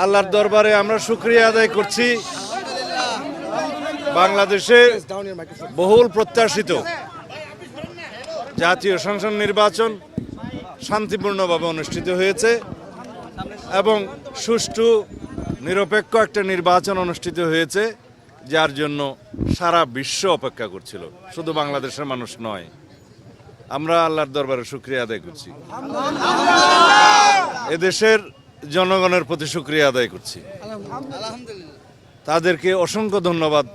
আল্লাহর দরবারে আমরা শুকরিয়া আদায় করছি বাংলাদেশে বহুল প্রত্যাশিত জাতীয় সংসদ নির্বাচন শান্তিপূর্ণভাবে অনুষ্ঠিত হয়েছে এবং সুষ্ঠু নিরপেক্ষ একটা নির্বাচন অনুষ্ঠিত হয়েছে, যার জন্য সারা বিশ্ব অপেক্ষা করছিল, শুধু বাংলাদেশের মানুষ নয়। আমরা আল্লাহর দরবারে শুকরিয়া আদায় করছি, এদেশের জনগণের প্রতি শুকরিয়া আদায় করছি, তাদেরকে অসংখ্য ধন্যবাদ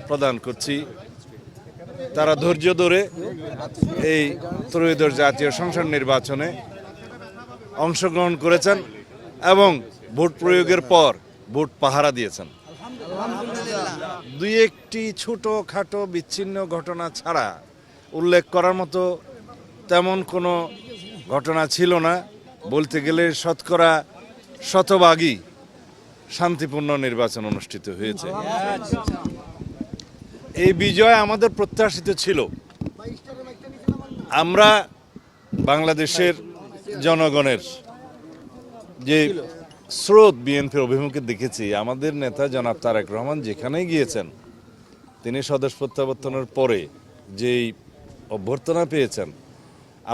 প্রদান করছি। তারা ধৈর্য ধরে এই ত্রয়োদশ জাতীয় সংসদ নির্বাচনে অংশগ্রহণ করেছেন এবং ভোট প্রয়োগের পর ভোট পাহারা দিয়েছেন। দুই একটি ছোটোখাটো বিচ্ছিন্ন ঘটনা ছাড়া উল্লেখ করার মতো তেমন কোনো ঘটনা ছিল না। বলতে গেলে শতকরা শতভাগই শান্তিপূর্ণ নির্বাচন অনুষ্ঠিত হয়েছে। এই বিজয় আমাদের প্রত্যাশিত ছিল। আমরা বাংলাদেশের জনগণের যে স্রোত বিএনপির অভিমুখে দেখেছি, আমাদের নেতা জনাব তারেক রহমান যেখানেই গিয়েছেন, তিনি স্বদেশ প্রত্যাবর্তনের পরে যেই অভ্যর্থনা পেয়েছেন,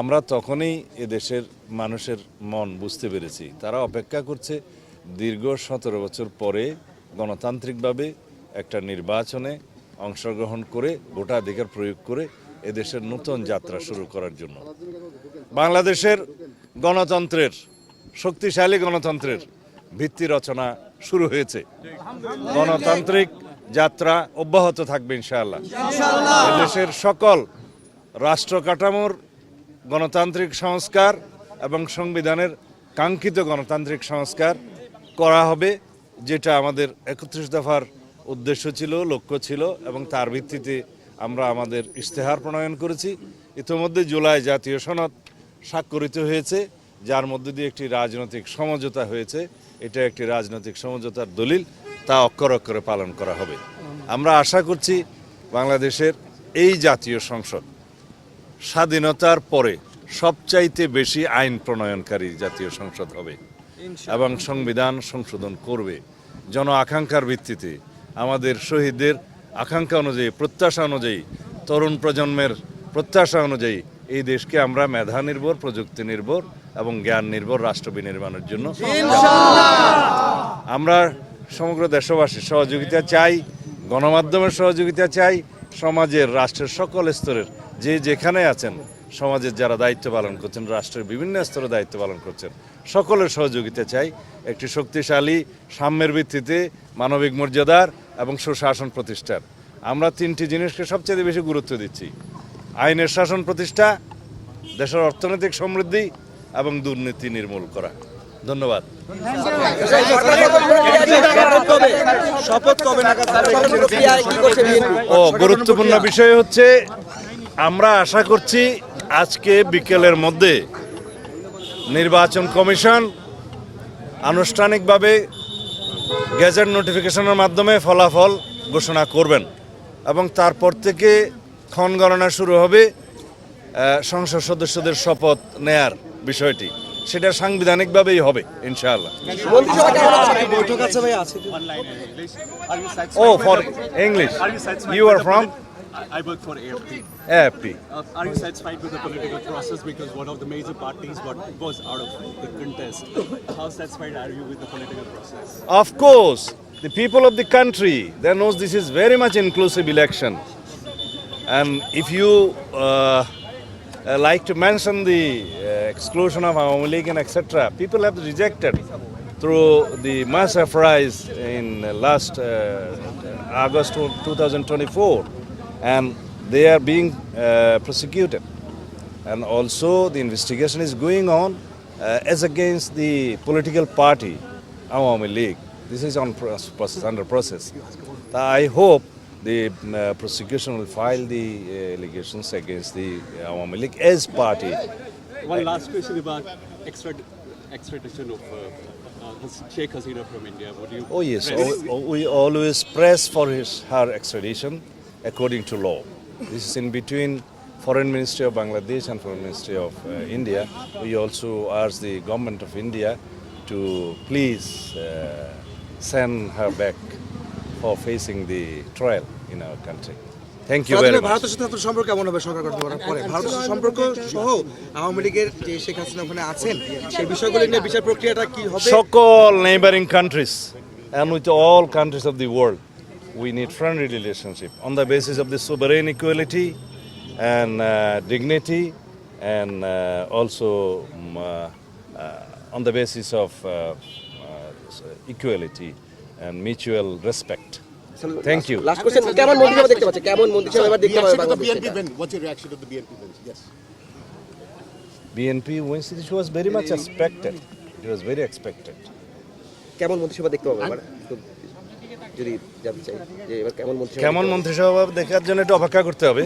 আমরা তখনই এদেশের মানুষের মন বুঝতে পেরেছি। তারা অপেক্ষা করছে দীর্ঘ 17 বছর পরে গণতান্ত্রিকভাবে একটা নির্বাচনে অংশগ্রহণ করে ভোটাধিকার প্রয়োগ করে এদেশের নতুন যাত্রা শুরু করার জন্য। বাংলাদেশের গণতন্ত্রের, শক্তিশালী গণতন্ত্রের ভিত্তি রচনা শুরু হয়েছে। গণতান্ত্রিক যাত্রা অব্যাহত থাকবে ইনশাআল্লাহ। এদেশের সকল রাষ্ট্র কাঠামোর গণতান্ত্রিক সংস্কার এবং সংবিধানের কাঙ্ক্ষিত গণতান্ত্রিক সংস্কার করা হবে, যেটা আমাদের 31 দফার উদ্দেশ্য ছিল, লক্ষ্য ছিল, এবং তার ভিত্তিতে আমরা আমাদের ইশতেহার প্রণয়ন করেছি। ইতিমধ্যে জুলাই জাতীয় সনদ স্বাক্ষরিত হয়েছে, যার মধ্যে দিয়ে একটি রাজনৈতিক সমঝোতা হয়েছে। এটা একটি রাজনৈতিক সমঝোতার দলিল, তা অক্ষরে অক্ষরে পালন করা হবে। আমরা আশা করছি বাংলাদেশের এই জাতীয় সংসদ স্বাধীনতার পরে সবচাইতে বেশি আইন প্রণয়নকারী জাতীয় সংসদ হবে এবং সংবিধান সংশোধন করবে জন আকাঙ্ক্ষার ভিত্তিতে। আমাদের শহীদদের আকাঙ্ক্ষা অনুযায়ী, প্রত্যাশা অনুযায়ী, তরুণ প্রজন্মের প্রত্যাশা অনুযায়ী এই দেশকে আমরা মেধা নির্ভর, প্রযুক্তি নির্ভর এবং জ্ঞান নির্ভর রাষ্ট্র বিনির্মাণের জন্য আমরা সমগ্র দেশবাসীর সহযোগিতা চাই, গণমাধ্যমের সহযোগিতা চাই, সমাজের, রাষ্ট্রের সকল স্তরের যে যেখানে আছেন, সমাজের যারা দায়িত্ব পালন করছেন, রাষ্ট্রের বিভিন্ন স্তরে দায়িত্ব পালন করছেন, সকলের সহযোগিতা চাই একটি শক্তিশালী সাম্যের ভিত্তিতে মানবিক মর্যাদার এবং সুশাসন প্রতিষ্ঠার। আমরা 3টি জিনিসকে সবচেয়ে বেশি গুরুত্ব দিচ্ছি: আইনের শাসন প্রতিষ্ঠা, দেশের অর্থনৈতিক সমৃদ্ধি এবং দুর্নীতি নির্মূল করা। ধন্যবাদ। গুরুত্বপূর্ণ বিষয় হচ্ছে, আমরা আশা করছি আজকে বিকেলের মধ্যে নির্বাচন কমিশন আনুষ্ঠানিকভাবে গেজেট নোটিফিকেশনের মাধ্যমে ফলাফল ঘোষণা করবেন এবং তারপর থেকে ক্ষণগণনা শুরু হবে সংসদ সদস্যদের শপথ নেয়ার বিষয়টি। সেটা সাংবিধানিকভাবেই হবে ইনশাআল্লাহ। Oh, for English. You are from? I work for AFP. AFP. Are you satisfied with the political process, because one of the major parties was out of the contest? How satisfied are you with the political process? Of course, the people of the country, they knows this is very much inclusive election. And if you like to mention the exclusion of Awami League and etc., people have rejected through the mass uprise in last August 2024, and they are being prosecuted. And also the investigation is going on as against the political party Awami League. This is on process, under process. I hope the prosecution will file the allegations against the Awami League as party. One last question about extradition of Sheikh Hasina from India. Would you? Oh yes, we always press for her extradition according to law. This is in between Foreign Ministry of Bangladesh and Foreign Ministry of India. We also ask the government of India to please send her back for facing the trial in our country. Thank you very much. ভারতের সাথে আপনার সম্পর্ক কেমন হবে সরকার গঠন করার পরে? ভারতের সাথে সম্পর্ক সহ আওয়ামী লীগের যে শেখ হাসিনা ওখানে আছেন সেই বিষয়গুলো নিয়ে বিচার প্রক্রিয়াটা কি হবে? সকল neighboring countries and with all countries of the world, we need friendly relationship on the basis of the sovereign equality and dignity, and also on the basis of equality and mutual respect. Thank you. Last question, কেমন মন্ত্রিসভা দেখতে পাচ্ছে? কেমন মন্ত্রিসভা এবার দেখতে পাবে Reaction to the বাংলাদেশে? BNP win. What's your reaction to the BNP win? Yes. BNP wins, it was very much expected. It was very expected. কেমন মন্ত্রিসভা দেখতে পাবে এবার? একটু যদি জানতে চাই যে এবার কেমন মন্ত্রিসভা কেমন মন্ত্রিসভা দেখার জন্য একটু অপেক্ষা করতে হবে।